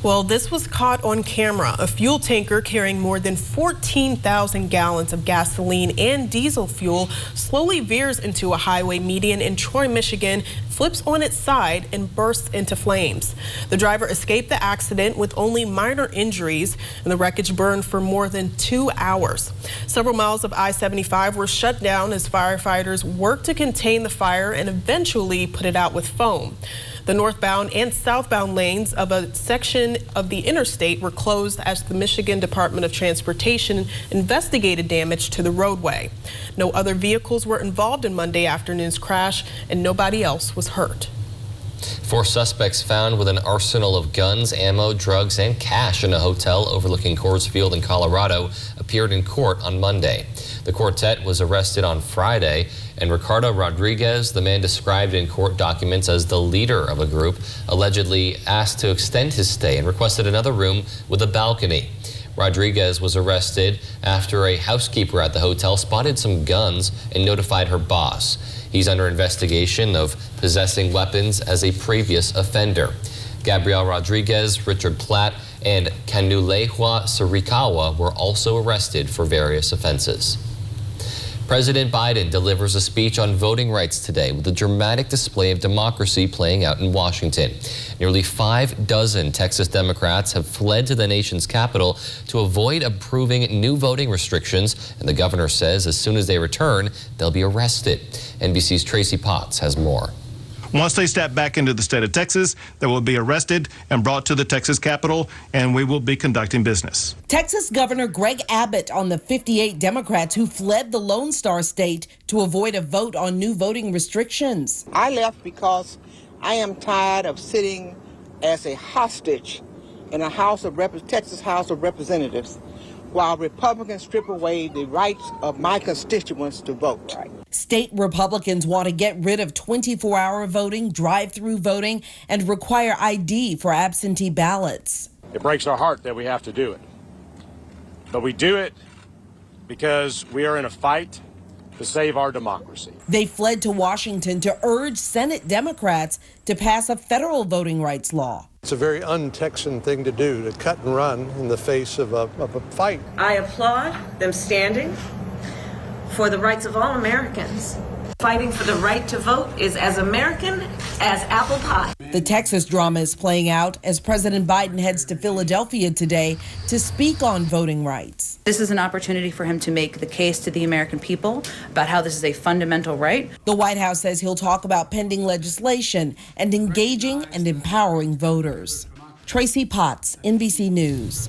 Well, this was caught on camera. A fuel tanker carrying more than 14,000 gallons of gasoline and diesel fuel slowly veers into a highway median in Troy, Michigan, flips on its side and bursts into flames. The driver escaped the accident with only minor injuries, and the wreckage burned for more than 2 hours. Several miles of I-75 were shut down as firefighters worked to contain the fire and eventually put it out with foam. The northbound and southbound lanes of a section of the interstate were closed as the Michigan Department of Transportation investigated damage to the roadway. No other vehicles were involved in Monday afternoon's crash, and nobody else was hurt. 4 suspects found with an arsenal of guns, ammo, drugs, and cash in a hotel overlooking Coors Field in Colorado appeared in court on Monday. The quartet was arrested on Friday, and Ricardo Rodriguez, the man described in court documents as the leader of a group, allegedly asked to extend his stay and requested another room with a balcony. Rodriguez was arrested after a housekeeper at the hotel spotted some guns and notified her boss. He's under investigation of possessing weapons as a previous offender. Gabriel Rodriguez, Richard Platt, and Kanulehua Sarikawa were also arrested for various offenses. President Biden delivers a speech on voting rights today with a dramatic display of democracy playing out in Washington. Nearly 6 Texas Democrats have fled to the nation's capital to avoid approving new voting restrictions, and the governor says as soon as they return, they'll be arrested. NBC's Tracy Potts has more. Once they step back into the state of Texas, they will be arrested and brought to the Texas Capitol, and we will be conducting business. Texas Governor Greg Abbott on the 58 Democrats who fled the Lone Star State to avoid a vote on new voting restrictions. I left because I am tired of sitting as a hostage in a Texas House of Representatives while Republicans strip away the rights of my constituents to vote. State Republicans want to get rid of 24-hour voting, drive-through voting, and require ID for absentee ballots. It breaks our heart that we have to do it. But we do it because we are in a fight to save our democracy. They fled to Washington to urge Senate Democrats to pass a federal voting rights law. It's a very un-Texan thing to do, to cut and run in the face of a fight. I applaud them standing for the rights of all Americans. Fighting for the right to vote is as American as apple pie. The Texas drama is playing out as President Biden heads to Philadelphia today to speak on voting rights. This is an opportunity for him to make the case to the American people about how this is a fundamental right. The White House says he'll talk about pending legislation and engaging and empowering voters. Tracy Potts, NBC News.